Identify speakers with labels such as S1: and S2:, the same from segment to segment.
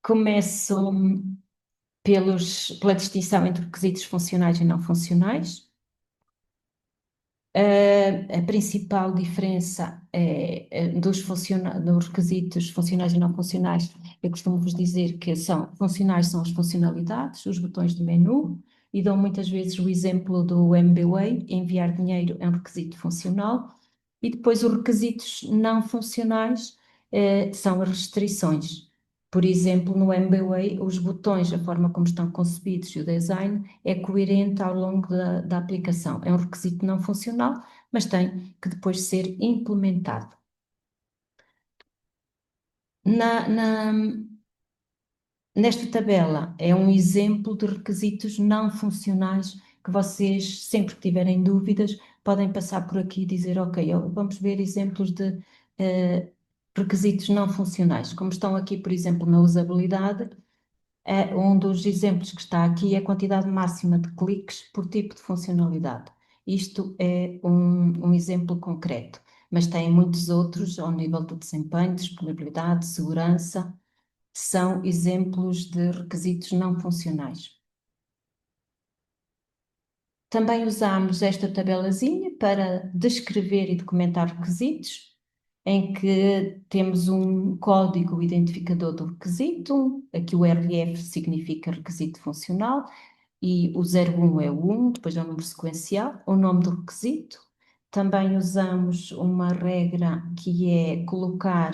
S1: Começo pela distinção entre requisitos funcionais e não funcionais. A principal diferença dos requisitos funcionais e não funcionais, eu costumo vos dizer que funcionais são as funcionalidades, os botões do menu, e dou muitas vezes o exemplo do MBWay, enviar dinheiro é um requisito funcional, e depois os requisitos não funcionais são as restrições. Por exemplo, no MBWay, os botões, a forma como estão concebidos e o design é coerente ao longo da aplicação. É um requisito não funcional, mas tem que depois ser implementado. Na, na- Nesta tabela é um exemplo de requisitos não funcionais que vocês, sempre que tiverem dúvidas, podem passar por aqui e dizer, ok, vamos ver exemplos de requisitos não funcionais. Como estão aqui, por exemplo, na usabilidade, um dos exemplos que está aqui é a quantidade máxima de cliques por tipo de funcionalidade. Isto é um exemplo concreto, mas tem muitos outros ao nível do desempenho, disponibilidade, segurança, são exemplos de requisitos não funcionais. Também usamos esta tabelazinha para descrever e documentar requisitos, em que temos um código identificador do requisito, aqui o RF significa requisito funcional, e o 01 é o 1, depois é o número sequencial, o nome do requisito. Também usamos uma regra que é colocar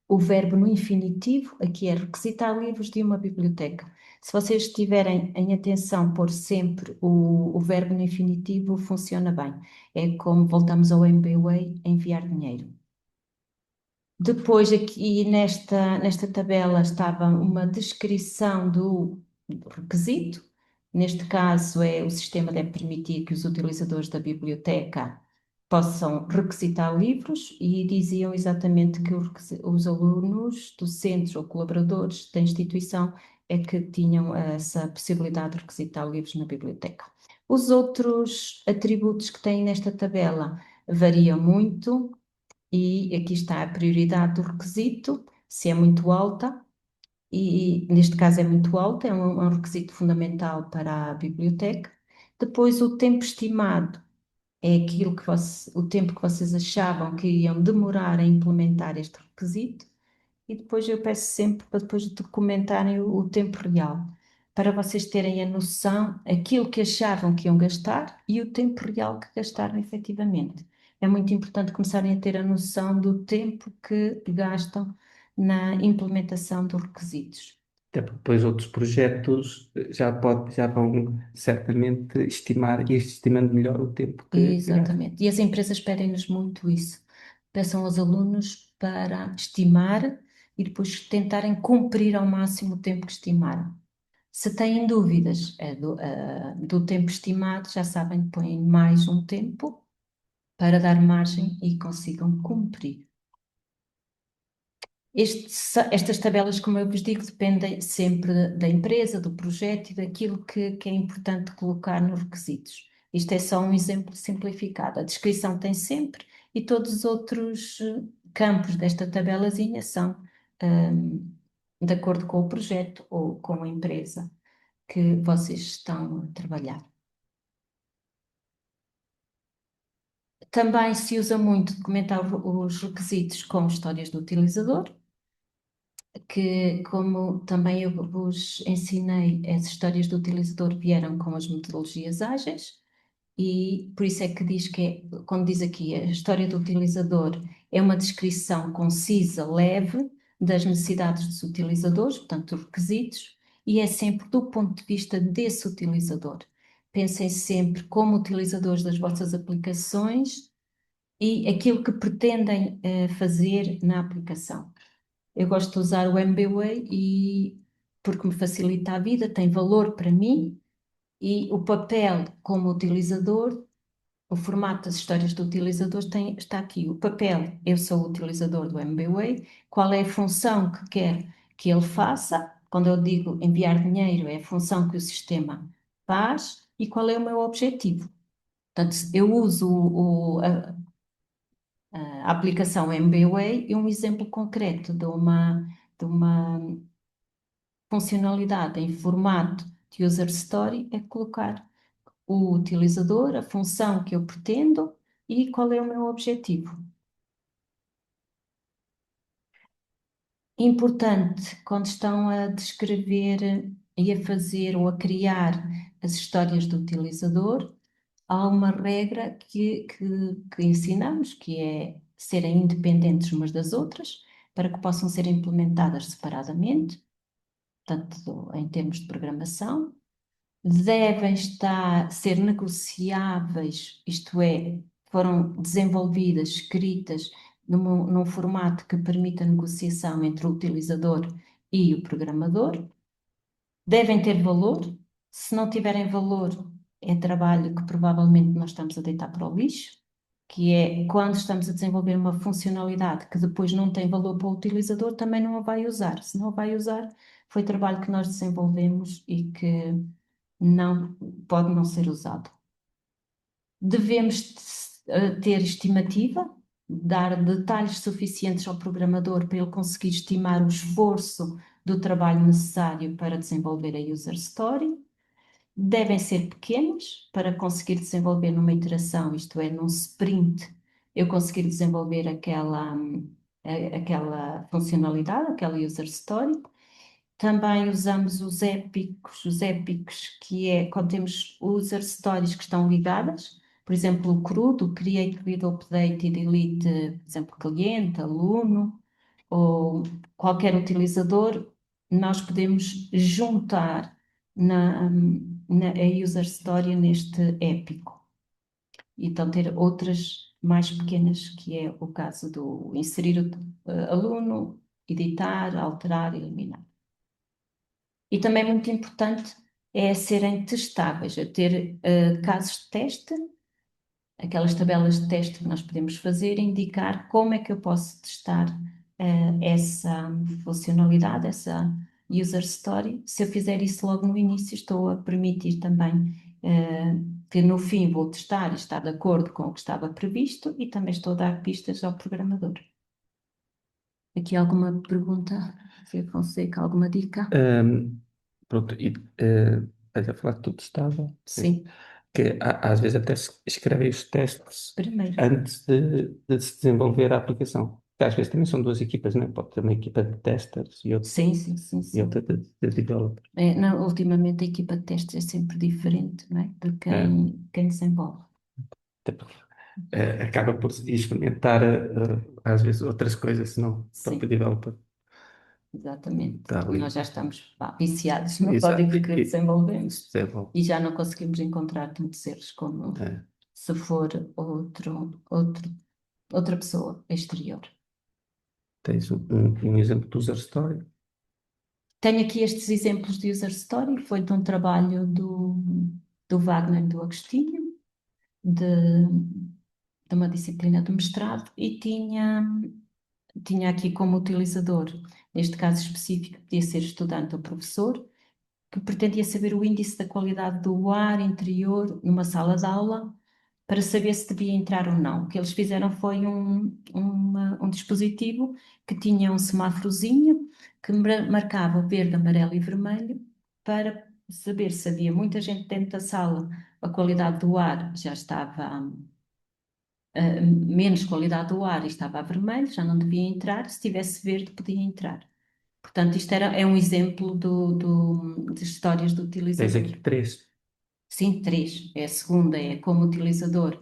S1: o verbo no infinitivo, aqui é requisitar livros de uma biblioteca. Se vocês tiverem em atenção pôr sempre o verbo no infinitivo, funciona bem. É como voltamos ao MBWay, enviar dinheiro. Depois, aqui nesta tabela, estava uma descrição do requisito. Neste caso, o sistema deve permitir que os utilizadores da biblioteca possam requisitar livros e diziam exatamente que os alunos, docentes ou colaboradores da instituição é que tinham essa possibilidade de requisitar livros na biblioteca. Os outros atributos que têm nesta tabela variam muito. E aqui está a prioridade do requisito, se é muito alta, e neste caso é muito alta, é um requisito fundamental para a biblioteca. Depois, o tempo estimado é o tempo que vocês achavam que iriam demorar a implementar este requisito. E depois eu peço sempre para depois documentarem o tempo real, para vocês terem a noção, aquilo que achavam que iam gastar e o tempo real que gastaram efetivamente. É muito importante começarem a ter a noção do tempo que gastam na implementação dos requisitos.
S2: Até porque depois outros projetos já vão certamente ir estimando melhor o tempo que gastam.
S1: Exatamente. E as empresas pedem-nos muito isso. Peçam aos alunos para estimar e depois tentarem cumprir ao máximo o tempo que estimaram. Se têm dúvidas do tempo estimado, já sabem, põem mais um tempo para dar margem e consigam cumprir. Estas tabelas, como eu vos digo, dependem sempre da empresa, do projeto e daquilo que é importante colocar nos requisitos. Isto é só um exemplo simplificado. A descrição tem sempre e todos os outros campos desta tabelazinha são, de acordo com o projeto ou com a empresa que vocês estão a trabalhar. Também se usa muito documentar os requisitos com histórias do utilizador, que, como também eu vos ensinei, as histórias do utilizador vieram com as metodologias ágeis, e por isso é que diz quando diz aqui, a história do utilizador é uma descrição concisa, leve, das necessidades dos utilizadores, portanto, dos requisitos, e é sempre do ponto de vista desse utilizador. Pensem sempre como utilizadores das vossas aplicações e aquilo que pretendem fazer na aplicação. Eu gosto de usar o MBWay porque me facilita a vida, tem valor para mim e o papel como utilizador, o formato das histórias do utilizador está aqui. O papel, eu sou o utilizador do MBWay, qual é a função que quer que ele faça? Quando eu digo enviar dinheiro, é a função que o sistema faz e qual é o meu objetivo. Portanto, eu uso a aplicação MBWay e um exemplo concreto de uma funcionalidade em formato de user story é colocar o utilizador, a função que eu pretendo e qual é o meu objetivo. Importante, quando estão a descrever e a fazer ou a criar as histórias do utilizador, há uma regra que ensinamos, que é serem independentes umas das outras, para que possam ser implementadas separadamente, tanto em termos de programação. Devem ser negociáveis, isto é, foram desenvolvidas, escritas num formato que permita negociação entre o utilizador e o programador. Devem ter valor. Se não tiverem valor, é trabalho que provavelmente nós estamos a deitar para o lixo, que é quando estamos a desenvolver uma funcionalidade que depois não tem valor para o utilizador, também não a vai usar. Se não a vai usar, foi trabalho que nós desenvolvemos e que não pode não ser usado. Devemos ter estimativa, dar detalhes suficientes ao programador para ele conseguir estimar o esforço do trabalho necessário para desenvolver a user story. Devem ser pequenas para conseguir desenvolver numa iteração, isto é, num sprint, eu conseguir desenvolver aquela funcionalidade, aquela user story. Também usamos os épicos, que é quando temos user stories que estão ligadas, por exemplo, o CRUD, o Create, Read, Update e Delete, por exemplo, cliente, aluno, ou qualquer utilizador, nós podemos juntar a user story neste épico. Então, ter outras mais pequenas, que é o caso do inserir o aluno, editar, alterar, eliminar. E também muito importante é serem testáveis, a ter casos de teste, aquelas tabelas de teste que nós podemos fazer, indicar como é que eu posso testar essa funcionalidade, essa user story. Se eu fizer isso logo no início, estou a permitir também que no fim vou testar e estar de acordo com o que estava previsto e também estou a dar pistas ao programador. Aqui alguma pergunta, Sr. Fonseca, alguma dica?
S2: Pronto, e estás a falar que tudo estava,
S1: Sim,
S2: que às vezes até se escrevem os testes
S1: primeiro.
S2: antes de se desenvolver a aplicação. Que às vezes também são duas equipas, não é? Pode ter uma equipa de testers
S1: Sim, sim, sim,
S2: e outra
S1: sim.
S2: de developers.
S1: Não, ultimamente a equipa de testes é sempre diferente, não é? De
S2: É,
S1: quem desenvolve.
S2: até porque, acaba por se experimentar às vezes outras coisas, senão o próprio
S1: Sim,
S2: developer
S1: exatamente.
S2: está
S1: Nós
S2: ali.
S1: já estamos viciados no
S2: Exato.
S1: código que desenvolvemos
S2: Desenvolve.
S1: e já não conseguimos encontrar tantos erros como
S2: É.
S1: se for outra pessoa exterior.
S2: Tens um exemplo de user story.
S1: Tenho aqui estes exemplos de user story, foi de um trabalho do Wagner e do Agostinho, de, de uma disciplina do mestrado, e tinha aqui como utilizador, neste caso específico, podia ser estudante ou professor, que pretendia saber o índice da qualidade do ar interior numa sala de aula para saber se devia entrar ou não. O que eles fizeram foi um dispositivo que tinha um semáforozinho que marcava verde, amarelo e vermelho para saber se havia muita gente dentro da sala, a qualidade do ar já estava menos qualidade do ar e estava a vermelho, já não devia entrar, se tivesse verde podia entrar. Portanto, isto é um exemplo de histórias do
S2: Tens
S1: utilizador.
S2: aqui três.
S1: Sim, três. É a segunda, é como utilizador,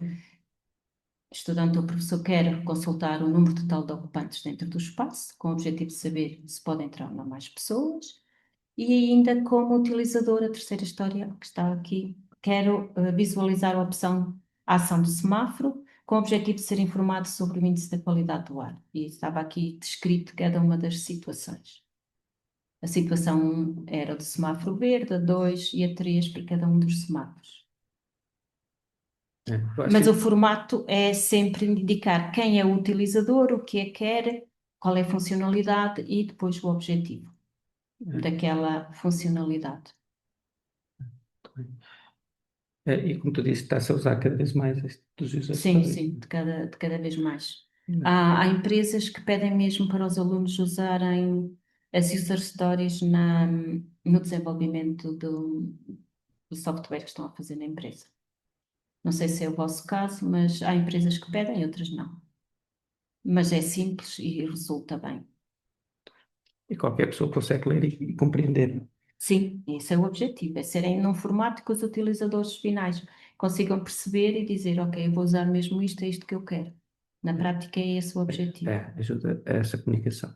S1: estudante ou professor quer consultar o número total de ocupantes dentro do espaço, com o objetivo de saber se pode entrar ou não mais pessoas. E ainda como utilizador, a terceira história que está aqui, quero visualizar a ação do semáforo, com o objetivo de ser informado sobre o índice da qualidade do ar. E estava aqui descrito cada uma das situações. A situação 1 era do semáforo verde, a 2 e a 3 para cada um dos semáforos.
S2: É, eu acho
S1: Mas o
S2: que
S1: formato é sempre indicar quem é o utilizador, o que é que quer, qual é a funcionalidade e depois o objetivo daquela funcionalidade.
S2: e como tu disse, está-se a usar cada vez mais este dos user
S1: Sim,
S2: stories.
S1: sim, de cada vez mais.
S2: É.
S1: Há empresas que pedem mesmo para os alunos usarem as user stories no desenvolvimento do software que estão a fazer na empresa. Não sei se é o vosso caso, mas há empresas que pedem, outras não. Mas é simples e resulta bem.
S2: E qualquer pessoa consegue ler e compreender.
S1: Sim, esse é o objetivo, é serem num formato que os utilizadores finais consigam perceber e dizer, ok, eu vou usar mesmo isto, é isto que eu quero. Na prática é esse o objetivo.
S2: Ajuda a essa comunicação.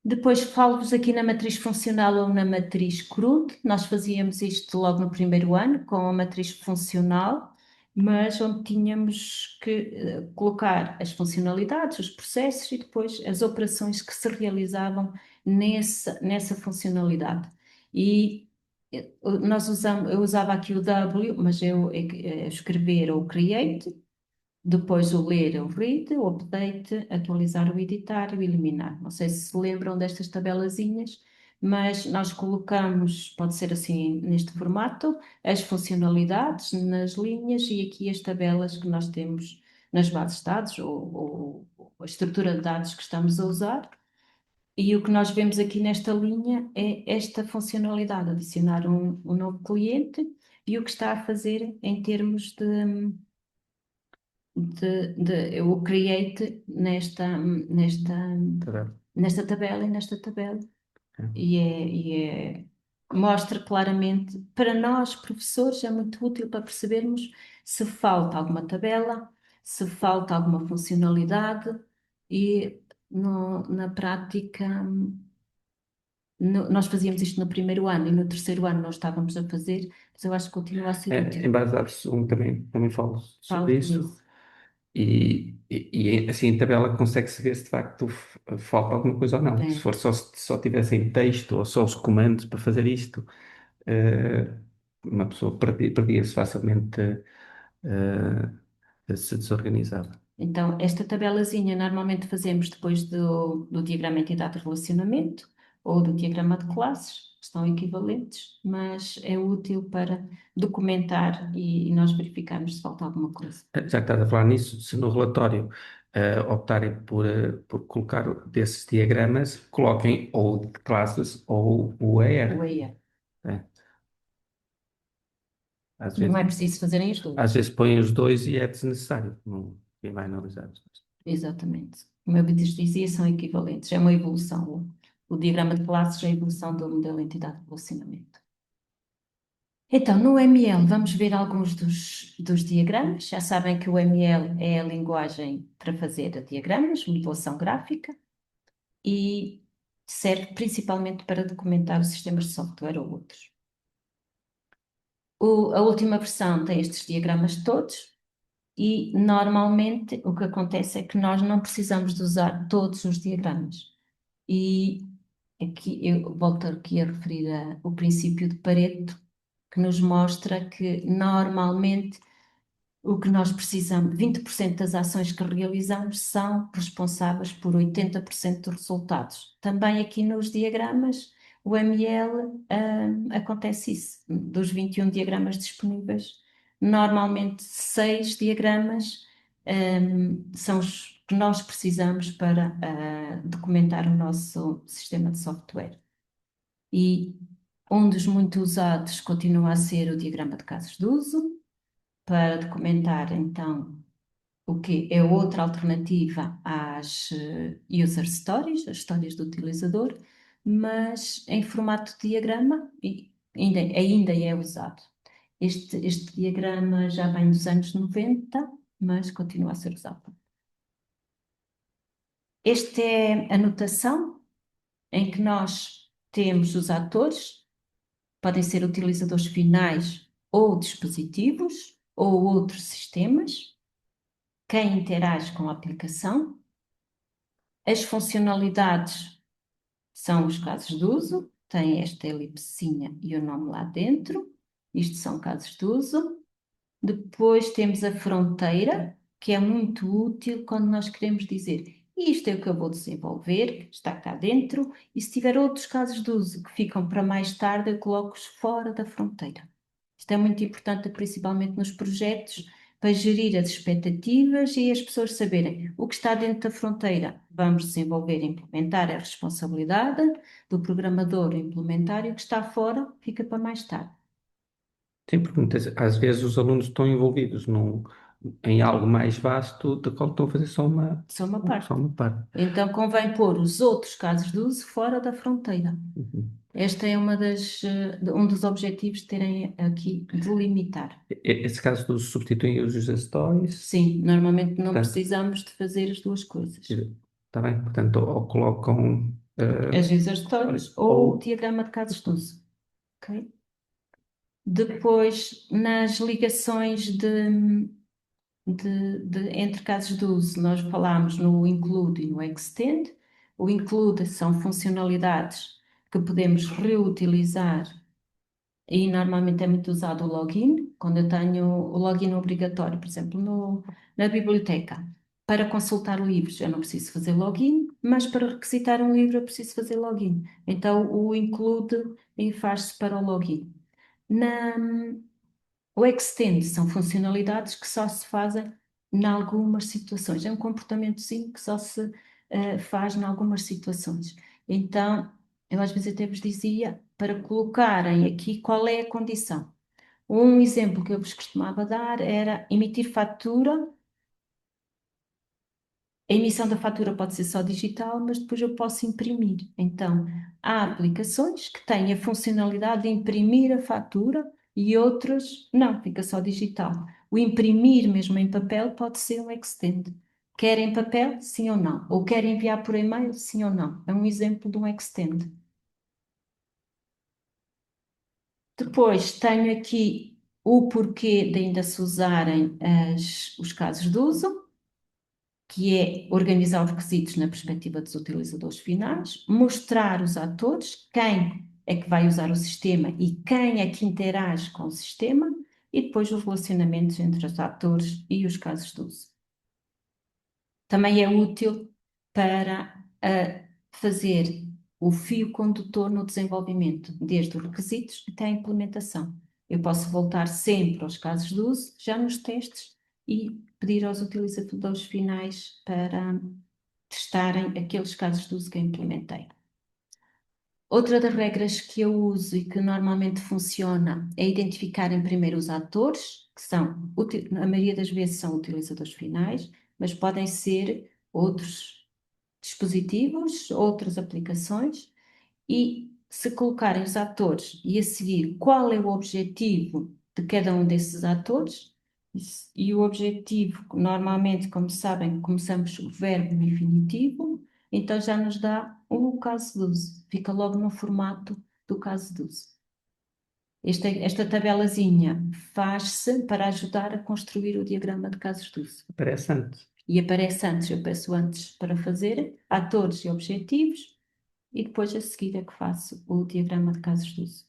S1: Depois falo-vos aqui na matriz funcional ou na matriz CRUD. Nós fazíamos isto logo no primeiro ano, com a matriz funcional, mas onde tínhamos que colocar as funcionalidades, os processos e depois as operações que se realizavam nessa funcionalidade. E eu usava aqui o W, mas escrever ou create, depois o ler, o read, o update, atualizar, o editar e o eliminar. Não sei se se lembram destas tabelazinhas, mas nós colocamos, pode ser assim neste formato, as funcionalidades nas linhas e aqui as tabelas que nós temos nas bases de dados ou a estrutura de dados que estamos a usar. E o que nós vemos aqui nesta linha é esta funcionalidade, adicionar um novo cliente e o que está a fazer em termos eu create
S2: Tá bem?
S1: nesta tabela e nesta tabela.
S2: É.
S1: Mostra claramente, para nós, professores, é muito útil para percebermos se falta alguma tabela, se falta alguma funcionalidade e na prática, nós fazíamos isto no primeiro ano e no terceiro ano nós estávamos a fazer, mas eu acho que continua a ser
S2: Em
S1: útil.
S2: base de dados também falo sobre
S1: Falo
S2: isso.
S1: nisso.
S2: E assim, em tabela consegue-se ver se de facto falta alguma coisa ou não. Se
S1: É.
S2: for só tivessem texto ou só os comandos para fazer isto, eh, uma pessoa perdia-se facilmente, se desorganizava.
S1: Então, esta tabelazinha normalmente fazemos depois do diagrama entidade-relacionamento ou do diagrama de classes, que são equivalentes, mas é útil para documentar e nós verificarmos se falta alguma coisa.
S2: Já que estás a falar nisso, se no relatório optarem por colocar desses diagramas, coloquem ou de classes ou o
S1: O
S2: ER.
S1: ER.
S2: Né? Às
S1: Não
S2: vezes,
S1: é preciso fazerem as
S2: às
S1: duas.
S2: vezes põem os dois e é desnecessário. Quem vai analisar os dois.
S1: Exatamente. Como eu dizia, são equivalentes. É uma evolução. O diagrama de classes é a evolução do modelo entidade-relacionamento. Então, no ML, vamos ver alguns dos diagramas. Já sabem que o ML é a linguagem para fazer diagramas, modelação gráfica, e serve principalmente para documentar os sistemas de software ou outros. A última versão tem estes diagramas todos, e normalmente o que acontece é que nós não precisamos de usar todos os diagramas. E aqui eu volto aqui a referir o princípio de Pareto, que nos mostra que normalmente o que nós precisamos, 20% das ações que realizamos são responsáveis por 80% dos resultados. Também aqui nos diagramas, o ML, acontece isso. Dos 21 diagramas disponíveis, normalmente 6 diagramas, são os que nós precisamos para, documentar o nosso sistema de software. E um dos muito usados continua a ser o diagrama de casos de uso, para documentar então o que é outra alternativa às user stories, as histórias do utilizador, mas em formato de diagrama e ainda é usado. Este diagrama já vem dos anos 90, mas continua a ser usado. Esta é a notação em que nós temos os atores, podem ser utilizadores finais ou dispositivos ou outros sistemas, quem interage com a aplicação. As funcionalidades são os casos de uso, tem esta elipsezinha e o nome lá dentro. Isto são casos de uso. Depois temos a fronteira, que é muito útil quando nós queremos dizer isto é o que eu vou desenvolver, que está cá dentro, e se tiver outros casos de uso que ficam para mais tarde, eu coloco-os fora da fronteira. Isto é muito importante, principalmente nos projetos, para gerir as expectativas e as pessoas saberem o que está dentro da fronteira. Vamos desenvolver e implementar a responsabilidade do programador implementar e o que está fora fica para mais tarde.
S2: Sim, porque às vezes os alunos estão envolvidos em algo mais vasto da qual estão a fazer
S1: Só uma
S2: só
S1: parte.
S2: uma parte.
S1: Então convém pôr os outros casos de uso fora da fronteira.
S2: Uhum.
S1: Este é um dos objetivos de terem aqui delimitar.
S2: Esse caso dos substituem os user stories,
S1: Sim, normalmente não
S2: portanto,
S1: precisamos de fazer as duas coisas.
S2: está bem, portanto, ou colocam
S1: As user stories ou o
S2: ou
S1: diagrama de casos de uso. Ok? Depois, nas ligações entre casos de uso, nós falámos no include e no extend. O include são funcionalidades que podemos reutilizar e normalmente é muito usado o login, quando eu tenho o login obrigatório, por exemplo, na biblioteca. Para consultar livros eu não preciso fazer login, mas para requisitar um livro eu preciso fazer login. Então o include faz-se para o login. Na, o extend são funcionalidades que só se fazem em algumas situações. É um comportamentozinho que só se faz em algumas situações. Então, eu às vezes até vos dizia para colocarem aqui qual é a condição. Um exemplo que eu vos costumava dar era emitir fatura. A emissão da fatura pode ser só digital, mas depois eu posso imprimir. Então, há aplicações que têm a funcionalidade de imprimir a fatura e outras não, fica só digital. O imprimir mesmo em papel pode ser um extend. Quer em papel, sim ou não? Ou quer enviar por e-mail, sim ou não? É um exemplo de um extend. Depois tenho aqui o porquê de ainda se usarem os casos de uso, que é organizar os requisitos na perspectiva dos utilizadores finais, mostrar os atores, quem é que vai usar o sistema e quem é que interage com o sistema, e depois os relacionamentos entre os atores e os casos de uso. Também é útil para fazer o fio condutor no desenvolvimento, desde os requisitos até a implementação. Eu posso voltar sempre aos casos de uso, já nos testes, e pedir aos utilizadores finais para testarem aqueles casos de uso que eu implementei. Outra das regras que eu uso e que normalmente funciona é identificarem primeiro os atores, que são, a maioria das vezes são utilizadores finais, mas podem ser outros dispositivos, outras aplicações, e se colocarem os atores e a seguir qual é o objetivo de cada um desses atores, e o objetivo, normalmente, como sabem, começamos o verbo no infinitivo, então já nos dá o caso de uso, fica logo no formato do caso de uso. Esta tabelazinha faz-se para ajudar a construir o diagrama de casos de uso.
S2: interessante.
S1: E aparece antes, eu peço antes para fazer, atores e objetivos, e depois a seguir é que faço o diagrama de casos de uso.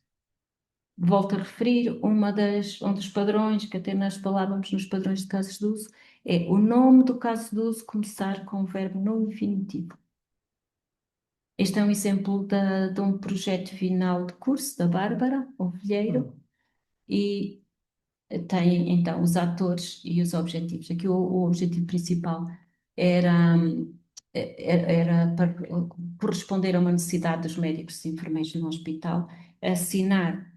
S1: Volto a referir, um dos padrões que até nós falávamos nos padrões de casos de uso é o nome do caso de uso começar com o verbo no infinitivo. Este é um exemplo de um projeto final de curso da Bárbara Ovelheiro e tem então os atores e os objetivos. Aqui o objetivo principal era, era para corresponder a uma necessidade dos médicos e enfermeiros no hospital, assinar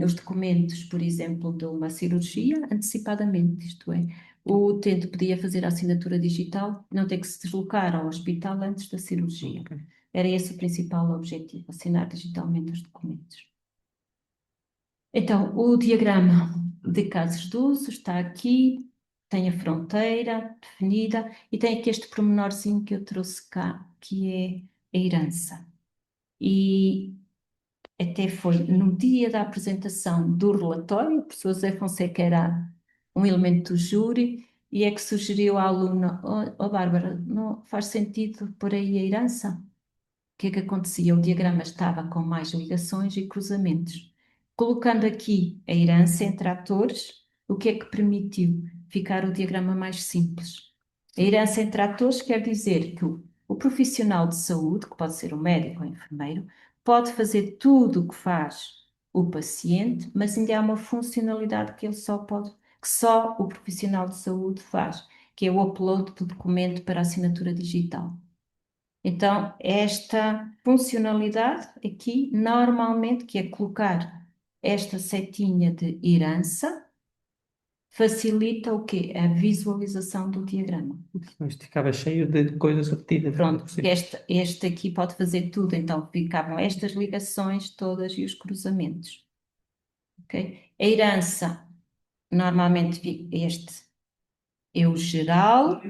S1: os documentos, por exemplo, de uma cirurgia antecipadamente, isto é, o utente podia fazer a assinatura digital, não ter que se deslocar ao hospital antes da cirurgia.
S2: Ok.
S1: Era esse o principal objetivo, assinar digitalmente os documentos. Então, o diagrama de casos de uso está aqui, tem a fronteira definida e tem aqui este pormenorzinho que eu trouxe cá, que é a herança. E até foi no dia da apresentação do relatório, o professor José Fonseca era um elemento do júri, e é que sugeriu à aluna, oh, Bárbara, não faz sentido por aí a herança? Que é que acontecia? O diagrama estava com mais ligações e cruzamentos. Colocando aqui a herança entre atores, o que é que permitiu ficar o diagrama mais simples? A herança entre atores quer dizer que o profissional de saúde, que pode ser o médico ou o enfermeiro, pode fazer tudo o que faz o paciente, mas ainda há uma funcionalidade que ele só pode que só o profissional de saúde faz, que é o upload do documento para assinatura digital. Então, esta funcionalidade aqui, normalmente, que é colocar esta setinha de herança, facilita o quê? A visualização do diagrama.
S2: Isto ficava cheio de coisas repetidas.
S1: Pronto, porque este aqui pode fazer tudo, então ficavam estas ligações todas e os cruzamentos. Ok? A herança, normalmente este é o geral,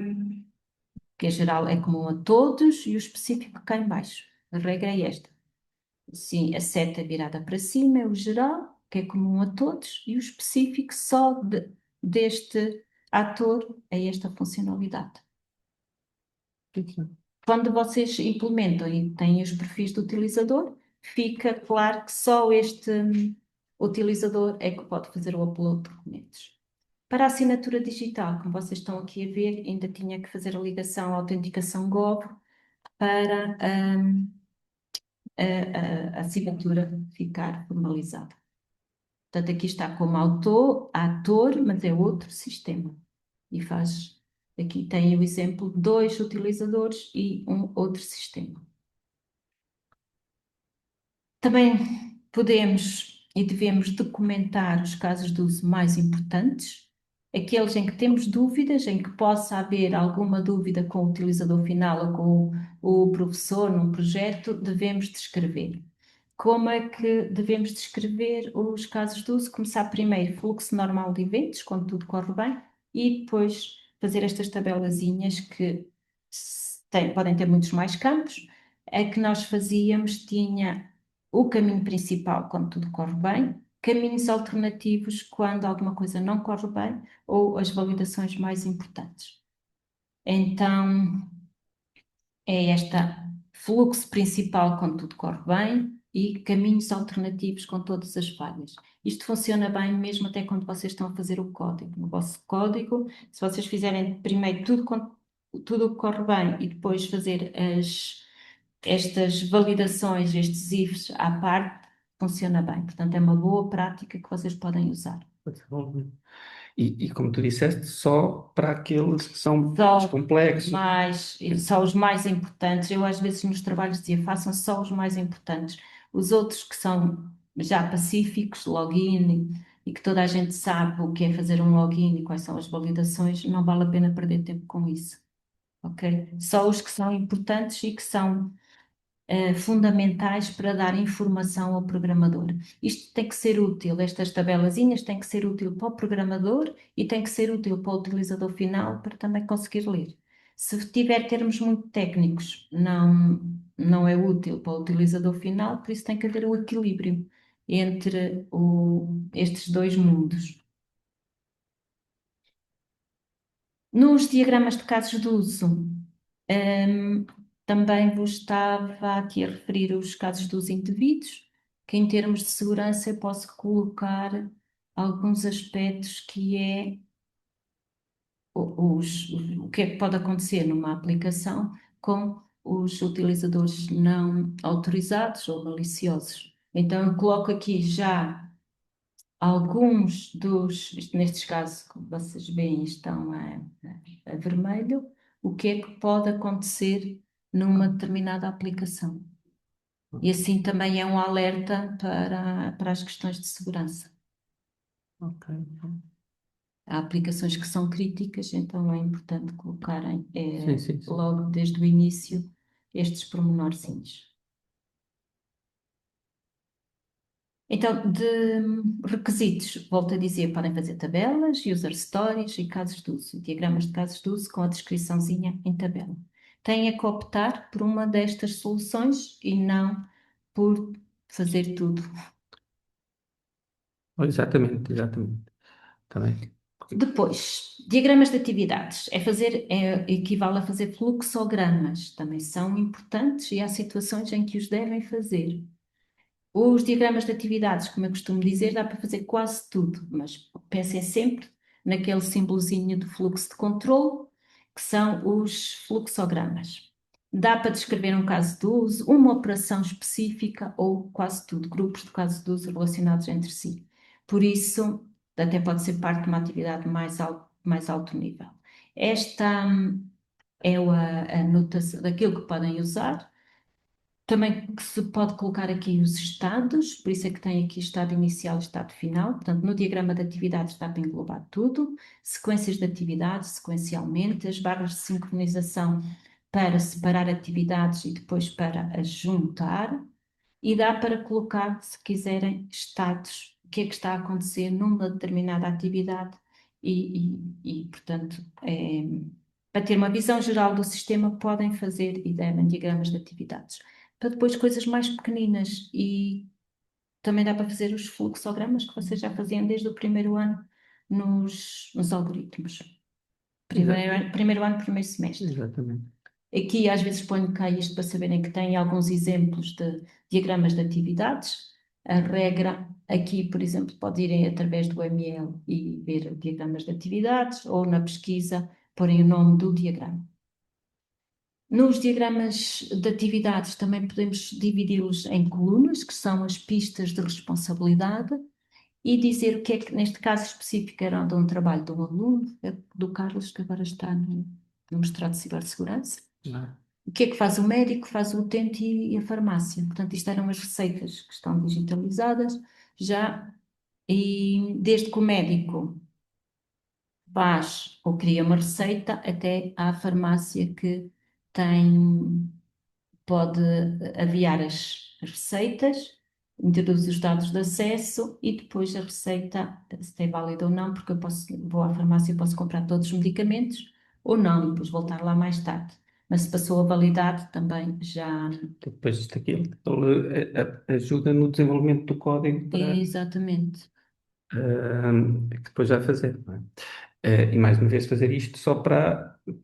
S1: que é geral é comum a todos, e o específico cá em baixo. A regra é esta. Sim, a seta virada para cima é o geral, que é comum a todos, e o específico só deste ator é esta funcionalidade. Quando vocês implementam e têm os perfis do utilizador, fica claro que só este utilizador é que pode fazer o upload de documentos. Para a assinatura digital, como vocês estão aqui a ver, ainda tinha que fazer a ligação à autenticação Gov para a assinatura ficar formalizada. Portanto, aqui está como ator, mas é outro sistema. E faz, aqui tem o exemplo de 2 utilizadores e um outro sistema. Também podemos e devemos documentar os casos de uso mais importantes, aqueles em que temos dúvidas, em que possa haver alguma dúvida com o utilizador final ou com o professor num projeto, devemos descrever. Como é que devemos descrever os casos de uso? Começar primeiro fluxo normal de eventos, quando tudo corre bem, e depois fazer estas tabelazinhas que podem ter muitos mais campos. A que nós fazíamos tinha o caminho principal quando tudo corre bem, caminhos alternativos quando alguma coisa não corre bem ou as validações mais importantes. Então, é esta fluxo principal quando tudo corre bem e caminhos alternativos com todas as falhas. Isto funciona bem mesmo até quando vocês estão a fazer o código. No vosso código, se vocês fizerem primeiro tudo o que corre bem e depois fazer estas validações, estes ifs à parte, funciona bem. Portanto, é uma boa prática que vocês podem usar.
S2: E como tu disseste, só para aqueles que são mais
S1: Só
S2: complexos.
S1: só os mais importantes. Eu às vezes nos trabalhos dizia, façam só os mais importantes. Os outros que são já pacíficos, login, e que toda a gente sabe o que é fazer um login e quais são as validações, não vale a pena perder tempo com isso. Ok? Só os que são importantes e que são fundamentais para dar informação ao programador. Isto tem que ser útil, estas tabelazinhas têm que ser útil para o programador e tem que ser útil para o utilizador final para também conseguir ler. Se tiver termos muito técnicos, não é útil para o utilizador final, por isso tem que haver um equilíbrio entre estes dois mundos. Nos diagramas de casos de uso, hum, também vos estava aqui a referir os casos dos indivíduos, que em termos de segurança eu posso colocar alguns aspectos que é o que é que pode acontecer numa aplicação com os utilizadores não autorizados ou maliciosos. Então eu coloco aqui já alguns nestes casos, como vocês veem, estão a vermelho, o que é que pode acontecer numa determinada aplicação. E assim também é um alerta para as questões de segurança.
S2: Ok.
S1: Há aplicações que são críticas, então é importante colocarem
S2: Sim, sim, sim.
S1: logo desde o início estes pormenorzinhos. Então, de requisitos, volto a dizer, podem fazer tabelas, user stories e casos de uso, diagramas de casos de uso com a descriçãozinha em tabela. Têm é que optar por uma destas soluções e não por fazer tudo.
S2: Exatamente, exatamente. Também.
S1: Depois, diagramas de atividades. Equivale a fazer fluxogramas. Também são importantes e há situações em que os devem fazer. Os diagramas de atividades, como eu costumo dizer, dá para fazer quase tudo, mas pensem sempre naquele símbolozinho do fluxo de controle, que são os fluxogramas. Dá para descrever um caso de uso, uma operação específica ou quase tudo, grupos de casos de uso relacionados entre si. Por isso, até pode ser parte de uma atividade mais alto nível. Esta é a notação daquilo que podem usar. Também que se pode colocar aqui os estados, por isso é que tem aqui estado inicial e estado final. Portanto, no diagrama de atividades dá para englobar tudo, sequências de atividades, sequencialmente, as barras de sincronização para separar atividades e depois para as juntar, e dá para colocar, se quiserem, estados, o que é que está a acontecer numa determinada atividade portanto, para ter uma visão geral do sistema, podem fazer e devem diagramas de atividades. Para depois coisas mais pequeninas e também dá para fazer os fluxogramas que vocês já faziam desde o primeiro ano nos algoritmos. Primeiro ano, primeiro semestre.
S2: Exatamente.
S1: Aqui às vezes ponho cá isto para saberem que tem alguns exemplos de diagramas de atividades. A regra aqui, por exemplo, pode irem através do ML e ver diagramas de atividades ou na pesquisa porem o nome do diagrama. Nos diagramas de atividades também podemos dividi-los em colunas, que são as pistas de responsabilidade, e dizer o que é que, neste caso específico, era de um trabalho de um aluno, do Carlos, que agora está no mestrado de cibersegurança.
S2: Ah,
S1: O que é que faz o médico, faz o utente e a farmácia. Portanto, isto eram as receitas que estão digitalizadas já, e desde que o médico faz ou cria uma receita, até à farmácia que pode aviar as receitas, introduz os dados de acesso e depois a receita, se é válida ou não, porque vou à farmácia e posso comprar todos os medicamentos, ou não, e depois voltar lá mais tarde. Mas se passou a validade, também já.
S2: depois isto aqui, ele ajuda no desenvolvimento do código para
S1: Exatamente.
S2: que depois vai fazer, não é? E mais uma vez fazer isto só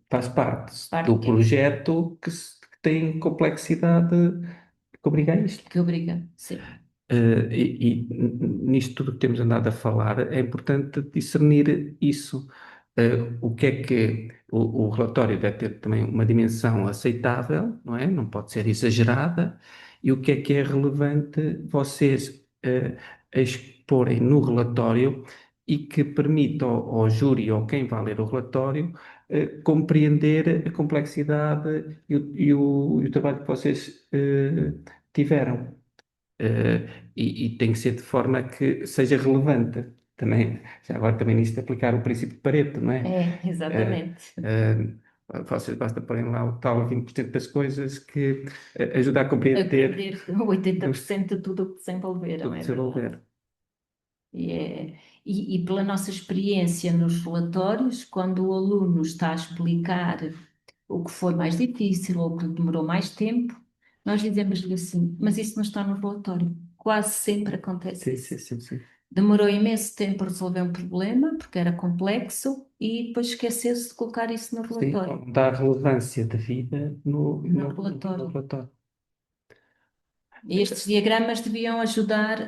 S2: faz parte do
S1: Parte
S2: projeto que tem complexidade que obriga a isto.
S1: que obriga, sim.
S2: Nisto tudo que temos andado a falar, é importante discernir isso. O que é que o relatório deve ter também uma dimensão aceitável, não é? Não pode ser exagerada, e o que é relevante vocês exporem no relatório e que permita ao júri ou quem vai ler o relatório compreender a complexidade e o trabalho que vocês tiveram. E tem que ser de forma que seja relevante. Também, já agora também nisto de aplicar o princípio de Pareto, não é?
S1: Exatamente.
S2: Vocês basta porem lá o tal 20% das coisas que ajuda a
S1: A
S2: compreender
S1: perder 80% de tudo o que desenvolveram,
S2: tudo
S1: é verdade.
S2: desenvolver.
S1: E pela nossa experiência nos relatórios, quando o aluno está a explicar o que foi mais difícil ou o que lhe demorou mais tempo, nós dizemos-lhe assim, mas isso não está no relatório. Quase sempre acontece
S2: Sim,
S1: isso.
S2: sim, sim, sim.
S1: Demorou imenso tempo a resolver um problema, porque era complexo, e depois esqueceu-se de colocar isso no
S2: Sim,
S1: relatório.
S2: dá a relevância da vida
S1: No
S2: no
S1: relatório.
S2: relatório.
S1: E estes diagramas deviam ajudar,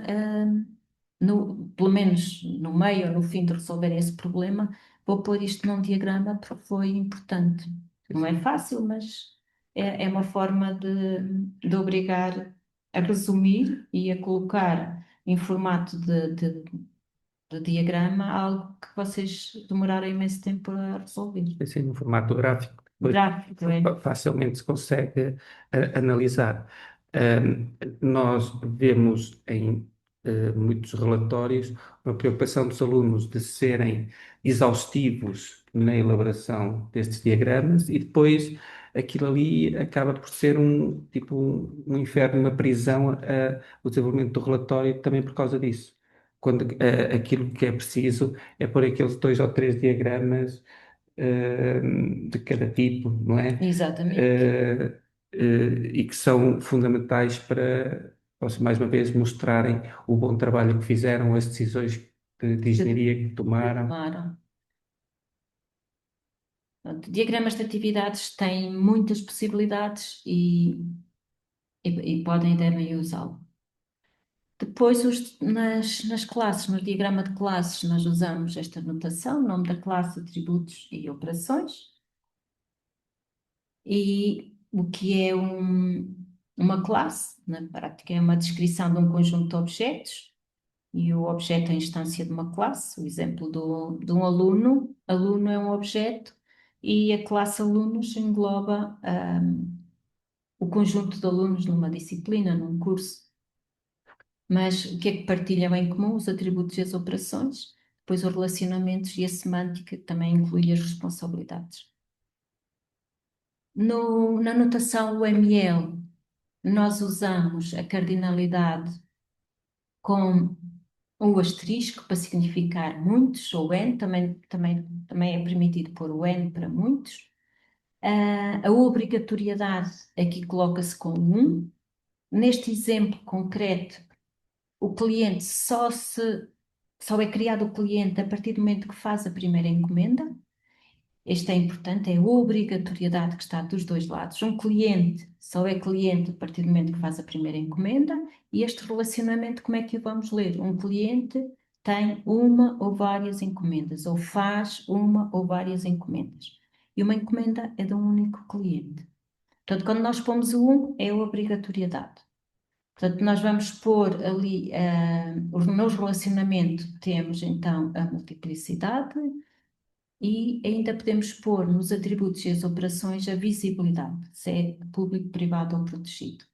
S1: pelo menos no meio ou no fim de resolver esse problema. Vou pôr isto num diagrama porque foi importante.
S2: Sim,
S1: Não é
S2: sim.
S1: fácil, mas é uma forma de obrigar a resumir e a colocar em formato de diagrama algo que vocês demoraram imenso tempo a resolver.
S2: Assim, no formato gráfico, depois
S1: Gráfico, é?
S2: facilmente se consegue analisar. Nós vemos em muitos relatórios uma preocupação dos alunos de serem exaustivos na elaboração destes diagramas e depois aquilo ali acaba por ser um inferno, uma prisão, o desenvolvimento do relatório também por causa disso. Quando aquilo que é preciso é pôr aqueles dois ou três diagramas de cada tipo, não é?
S1: Exatamente.
S2: Eh, e que são fundamentais para, mais uma vez, mostrarem o bom trabalho que fizeram, as decisões de
S1: Que
S2: engenharia que tomaram.
S1: tomaram. Portanto, diagramas de atividades têm muitas possibilidades e podem e devem usá-lo. Depois, nas classes, no diagrama de classes, nós usamos esta notação, nome da classe, atributos e operações. E o que é uma classe, na prática, é uma descrição de um conjunto de objetos. e o objeto é a instância de uma classe. O exemplo de um aluno, aluno é um objeto e a classe alunos engloba o conjunto de alunos numa disciplina, num curso. Mas o que é que partilham em comum? Os atributos e as operações, depois os relacionamentos e a semântica, que também inclui as responsabilidades. Na notação UML, nós usamos a cardinalidade com o asterisco para significar muitos, ou N, também é permitido pôr o N para muitos. A obrigatoriedade aqui coloca-se com um. Neste exemplo concreto, o cliente só é criado o cliente a partir do momento que faz a primeira encomenda. Este é importante, é a obrigatoriedade que está dos dois lados. Um cliente só é cliente a partir do momento que faz a primeira encomenda, e este relacionamento, como é que o vamos ler? Um cliente tem uma ou várias encomendas, ou faz uma ou várias encomendas. E uma encomenda é de um único cliente. Portanto, quando nós pomos o um, é a obrigatoriedade. Portanto, nós vamos pôr ali, no relacionamento temos então a multiplicidade, e ainda podemos pôr nos atributos e as operações a visibilidade, se é público, privado ou protegido.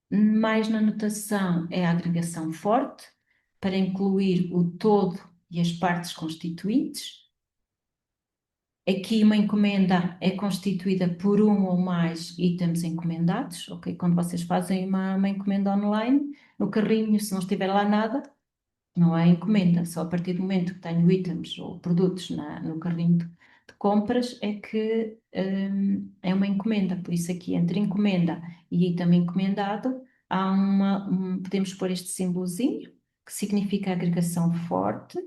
S1: Mais na notação é a agregação forte, para incluir o todo e as partes constituintes. Aqui uma encomenda é constituída por um ou mais itens encomendados, ok? Quando vocês fazem uma encomenda online, no carrinho, se não estiver lá nada, não há encomenda, só a partir do momento que tenho itens ou produtos no carrinho de compras é que é uma encomenda. Por isso aqui entre encomenda e item encomendado há podemos pôr este símbolozinho que significa agregação forte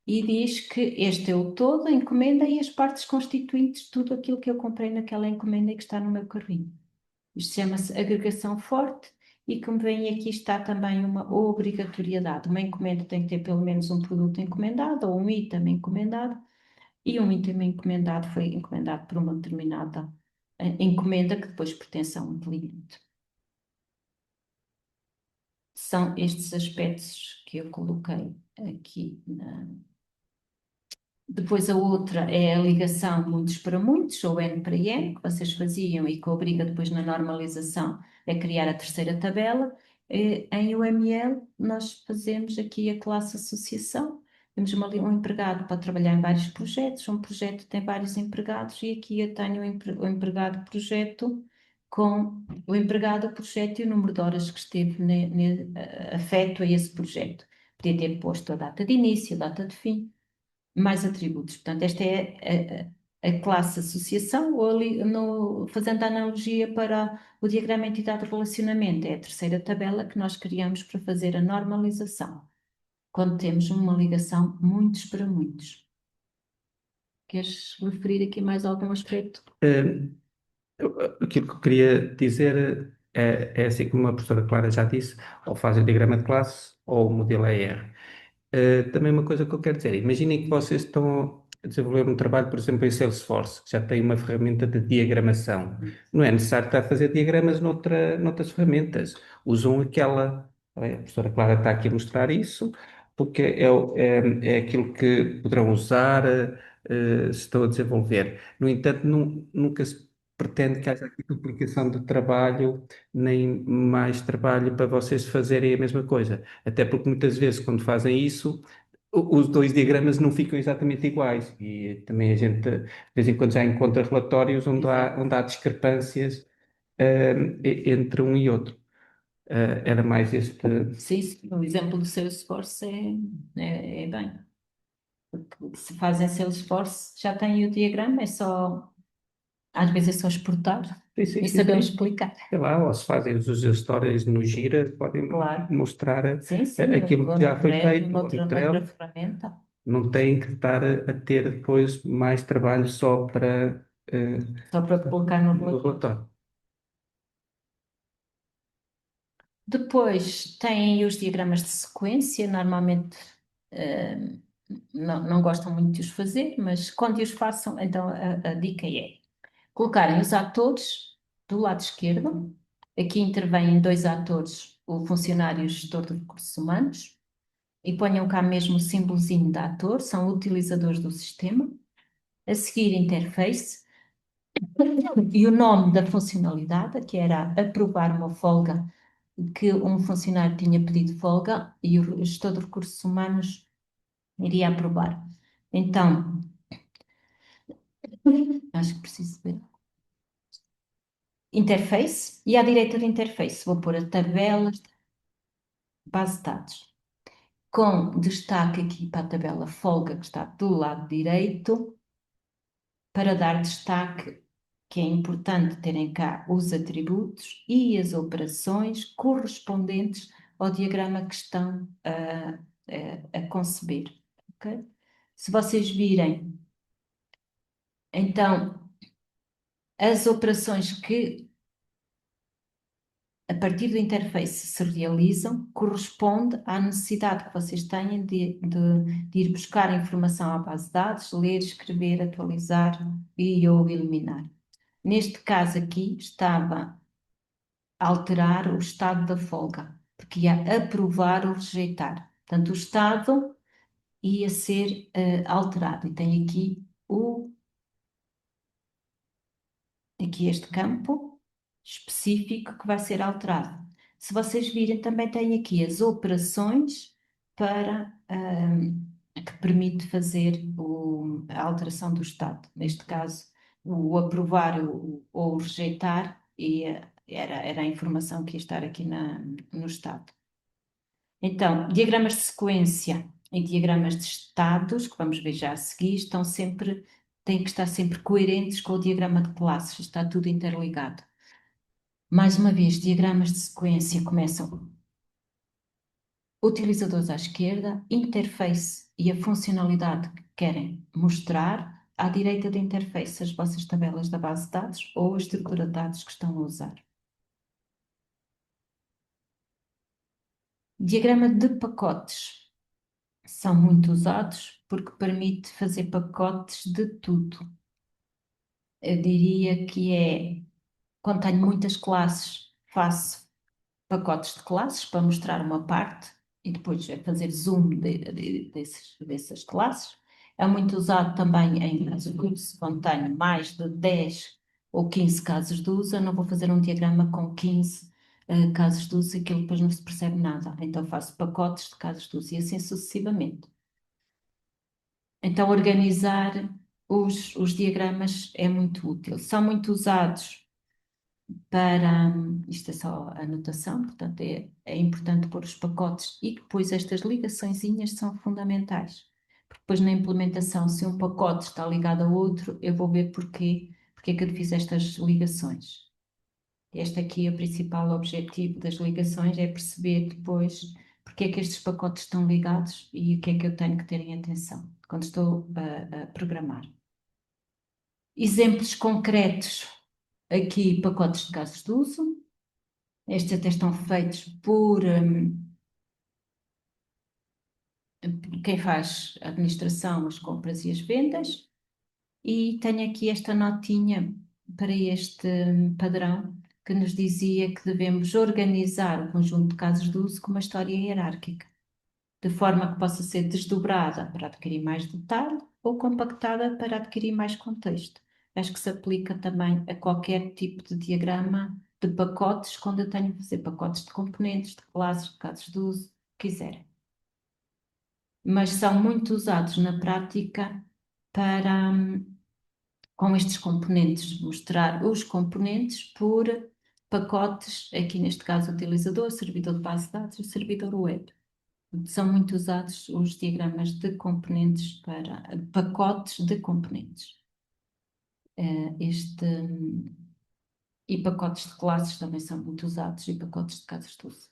S1: e diz que este é o todo, a encomenda e as partes constituintes de tudo aquilo que eu comprei naquela encomenda e que está no meu carrinho. Isto chama-se agregação forte e, como veem, aqui está também uma obrigatoriedade. Uma encomenda tem que ter pelo menos um produto encomendado ou um item encomendado, e um item encomendado foi encomendado por uma determinada encomenda que depois pertence a um cliente. São estes aspectos que eu coloquei aqui Depois a outra é a ligação muitos para muitos, ou N para N, que vocês faziam e que obriga depois na normalização a criar a terceira tabela. Em UML nós fazemos aqui a classe associação. Temos um empregado para trabalhar em vários projetos, um projeto tem vários empregados e aqui eu tenho o empregado projeto com o empregado projeto e o número de horas que esteve afeto a esse projeto. Podia ter posto a data de início, a data de fim mais atributos. Portanto, esta é a classe associação, ou ali, fazendo a analogia para o diagrama entidade-relacionamento, é a terceira tabela que nós criamos para fazer a normalização, quando temos uma ligação muitos para muitos. Queres referir aqui mais algum aspecto?
S2: Aquilo que eu queria dizer é assim como a professora Clara já disse, ou faz o diagrama de classe ou o modelo ER. Também uma coisa que eu quero dizer, imaginem que vocês estão a desenvolver um trabalho, por exemplo, em Salesforce, que já tem uma ferramenta de diagramação. Não é necessário estar a fazer diagramas noutras ferramentas. Usam aquela. A professora Clara está aqui a mostrar isso, porque é aquilo que poderão usar se estão a desenvolver. No entanto, nunca se pretende que haja aqui duplicação de trabalho, nem mais trabalho para vocês fazerem a mesma coisa. Até porque muitas vezes, quando fazem isso, os dois diagramas não ficam exatamente iguais. E também a gente, de vez em quando, já encontra relatórios onde há discrepâncias, entre um e outro. Era mais este.
S1: Sim, sim, o exemplo do Salesforce é bem. Porque se fazem Salesforce, já tem o diagrama, às vezes é só exportar
S2: Sim, sim,
S1: e
S2: sim,
S1: saber
S2: sim.
S1: explicar.
S2: Sei lá, ou se fazem as histórias no Gira, podem
S1: Claro.
S2: mostrar
S1: Sim, sim,
S2: aquilo que
S1: ou
S2: já
S1: no
S2: foi
S1: Trello,
S2: feito, ou no
S1: noutra
S2: Trello.
S1: ferramenta.
S2: Não têm que estar a ter depois mais trabalho só para
S1: Só para colocar no
S2: no
S1: relatório.
S2: relatório.
S1: Depois tem os diagramas de sequência, normalmente eh, não gostam muito de os fazer, mas quando os façam, então a dica é colocarem os atores do lado esquerdo. Aqui intervêm dois atores o funcionário gestor de recursos humanos, e ponham cá mesmo o símbolozinho da ator, são utilizadores do sistema. A seguir, interface, e o nome da funcionalidade, que era aprovar uma folga, que um funcionário tinha pedido folga e o gestor de recursos humanos iria aprovar. Então, acho que preciso ver. Interface, e à direita do interface vou pôr a tabelas de base de dados, com destaque aqui para a tabela folga, que está do lado direito, para dar destaque que é importante terem cá os atributos e as operações correspondentes ao diagrama que estão a conceber. Ok? Se vocês virem, então, as operações que a partir do interface se realizam corresponde à necessidade que vocês têm de ir buscar informação à base de dados, ler, escrever, atualizar e ou eliminar. Neste caso aqui estava a alterar o estado da folga, porque ia aprovar ou rejeitar. Portanto, o estado ia ser alterado. E tem aqui este campo específico que vai ser alterado. Se vocês virem, também tem aqui as operações para que permite fazer a alteração do estado. Neste caso, o aprovar ou o rejeitar era a informação que ia estar aqui no estado. Então, diagramas de sequência e diagramas de estados, que vamos ver já a seguir, têm que estar sempre coerentes com o diagrama de classes, está tudo interligado. Mais uma vez, diagramas de sequência começam utilizadores à esquerda, interface e a funcionalidade que querem mostrar, à direita da interface as vossas tabelas da base de dados ou a estrutura de dados que estão a usar. Diagrama de pacotes são muito usados porque permite fazer pacotes de tudo. Eu diria que quando tenho muitas classes, faço pacotes de classes para mostrar uma parte e depois fazer zoom dessas classes. É muito usado também em casos de uso, quando tenho mais de 10 ou 15 casos de uso, eu não vou fazer um diagrama com 15 casos de uso, aquilo depois não se percebe nada. Então faço pacotes de casos de uso e assim sucessivamente. Então, organizar os diagramas é muito útil. São muito usados para. Isto é só a anotação, portanto, é importante pôr os pacotes e depois estas ligaçõezinhas são fundamentais. Porque depois na implementação, se um pacote está ligado ao outro, eu vou ver porque é que eu fiz estas ligações. Este aqui é o principal objetivo das ligações, é perceber depois porque é que estes pacotes estão ligados e o que é que eu tenho que ter em atenção quando estou a programar. Exemplos concretos, aqui pacotes de casos de uso. Estes até estão feitos por quem faz a administração, as compras e as vendas. E tenho aqui esta notinha para este padrão que nos dizia que devemos organizar o conjunto de casos de uso com uma história hierárquica, de forma que possa ser desdobrada para adquirir mais detalhe ou compactada para adquirir mais contexto. Acho que se aplica também a qualquer tipo de diagrama de pacotes, quando eu tenho que fazer pacotes de componentes, de classes, de casos de uso, quiserem. Mas são muito usados na prática para, com estes componentes, mostrar os componentes por pacotes, aqui neste caso utilizador, servidor de base de dados e servidor web. São muito usados os diagramas de componentes para pacotes de componentes. E pacotes de classes também são muito usados e pacotes de casos de uso.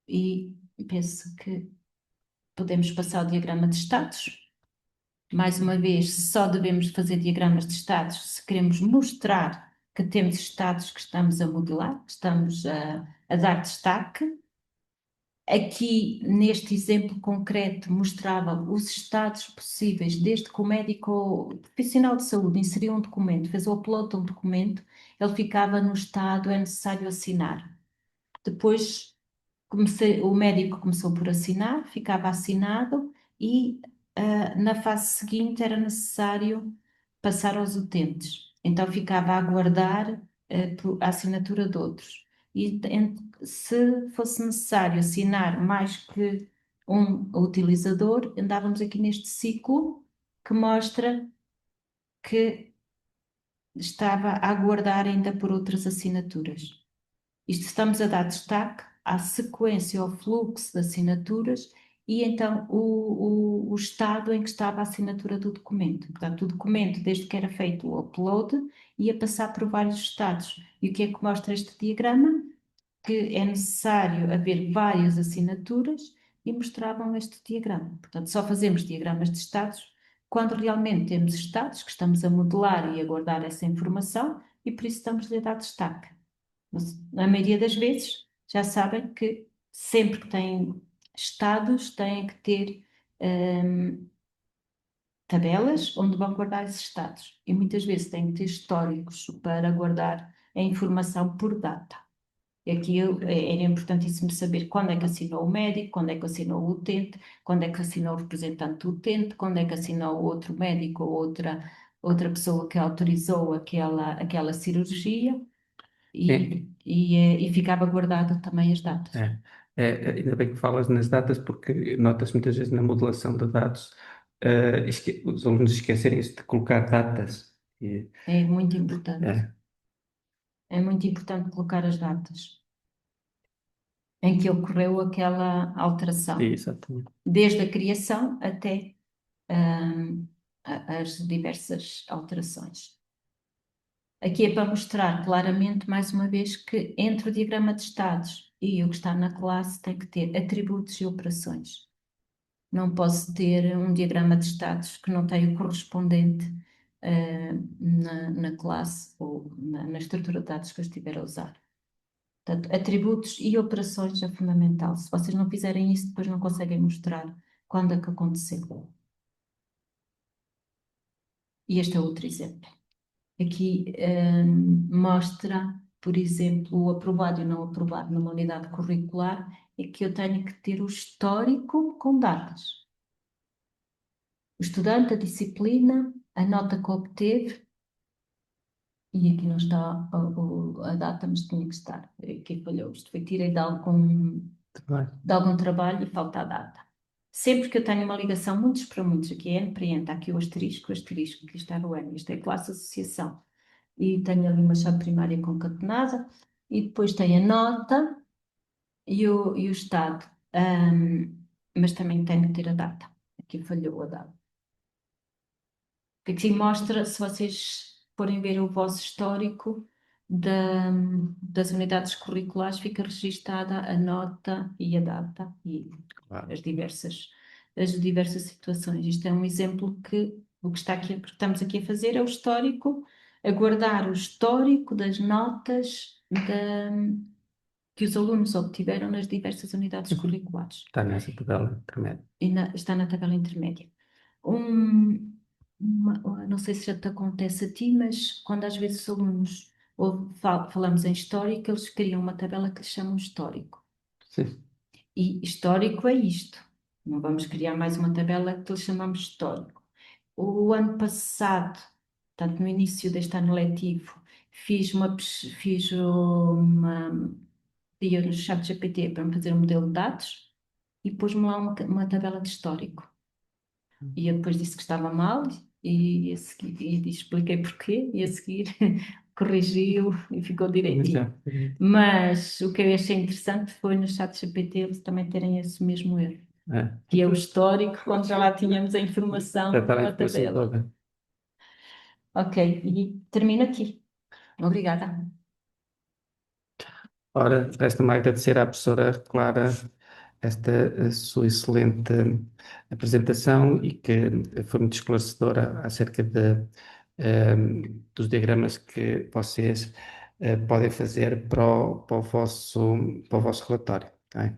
S1: E penso que podemos passar ao diagrama de estados. Mais uma vez, só devemos fazer diagramas de estados se queremos mostrar que temos estados que estamos a modelar, que estamos a dar destaque. Aqui, neste exemplo concreto, mostrava os estados possíveis, desde que o médico ou profissional de saúde inseriu um documento, fez o upload de um documento, ele ficava no estado, é necessário assinar. Depois o médico começou por assinar, ficava assinado e na fase seguinte era necessário passar aos utentes. Então ficava a aguardar a assinatura de outros. E se fosse necessário assinar mais que um utilizador, andávamos aqui neste ciclo que mostra que estava a aguardar ainda por outras assinaturas. Isto estamos a dar destaque à sequência, ao fluxo de assinaturas e então o estado em que estava a assinatura do documento. Portanto, o documento, desde que era feito o upload, ia passar por vários estados. E o que é que mostra este diagrama? Que é necessário haver várias assinaturas e mostravam este diagrama. Portanto, só fazemos diagramas de estados quando realmente temos estados que estamos a modelar e a guardar essa informação e por isso estamos a dar destaque. Mas, na maioria das vezes, já sabem que sempre que têm estados, têm que ter tabelas onde vão guardar esses estados. E muitas vezes têm que ter históricos para guardar a informação por data. E aqui era importantíssimo saber quando é que assinou o médico, quando é que assinou o utente, quando é que assinou o representante do utente, quando é que assinou o outro médico ou outra pessoa que autorizou aquela cirurgia
S2: É,
S1: e ficava guardado também as datas.
S2: é, ainda bem que falas nas datas, porque nota-se muitas vezes na modelação de dados, os alunos esquecerem-se de colocar datas.
S1: É muito importante.
S2: É,
S1: É muito importante colocar as datas em que ocorreu aquela alteração,
S2: exatamente.
S1: desde a criação até as diversas alterações. Aqui é para mostrar claramente, mais uma vez, que entre o diagrama de estados e o que está na classe tem que ter atributos e operações. Não posso ter um diagrama de estados que não tenha o correspondente na classe ou na estrutura de dados que eu estiver a usar. Portanto, atributos e operações é fundamental. Se vocês não fizerem isso, depois não conseguem mostrar quando é que aconteceu. E este é outro exemplo. Aqui mostra, por exemplo, o aprovado e o não aprovado numa unidade curricular, é que eu tenho que ter o histórico com datas. O estudante, a disciplina, a nota que obteve, e aqui não está a data, mas tinha que estar. Aqui falhou. Isto foi tirei de algum trabalho e falta a data. Sempre que eu tenho uma ligação, muitos para muitos, aqui é N para N, está aqui o asterisco, aqui está o N, isto é classe associação. E tenho ali uma chave primária concatenada, e depois tem a nota e o estado. Mas também tenho que ter a data. Aqui falhou a data. Aqui mostra, se vocês forem ver o vosso histórico das unidades curriculares, fica registada a nota e a data e
S2: Claro.
S1: as diversas situações. Isto é um exemplo que o que está aqui, o que estamos aqui a fazer é o histórico, a guardar o histórico das notas que os alunos obtiveram nas diversas unidades curriculares.
S2: Está nessa tabela intermédia.
S1: E está na tabela intermédia. Um, não sei se já te acontece a ti, mas quando às vezes os alunos falamos em histórico, eles criam uma tabela que lhes chamam histórico.
S2: Sim.
S1: E histórico é isto. Não vamos criar mais uma tabela que lhe chamamos histórico. O ano passado, portanto, no início deste ano letivo, pedi no chat GPT para me fazer um modelo de dados e pôs-me lá uma tabela de histórico. E eu depois disse que estava mal e expliquei porquê e a seguir corrigiu e ficou direitinho.
S2: Exatamente.
S1: Mas o que eu achei interessante foi no chat GPT eles também terem esse mesmo erro,
S2: É.
S1: que é o histórico, quando já lá tínhamos a informação
S2: Já está a
S1: na
S2: informação
S1: tabela.
S2: toda.
S1: Ok, e termino aqui. Obrigada.
S2: Ora, resta-me agradecer à professora Clara esta sua excelente apresentação e que foi muito esclarecedora acerca dos diagramas que vocês podem fazer para o vosso relatório. Tá bem?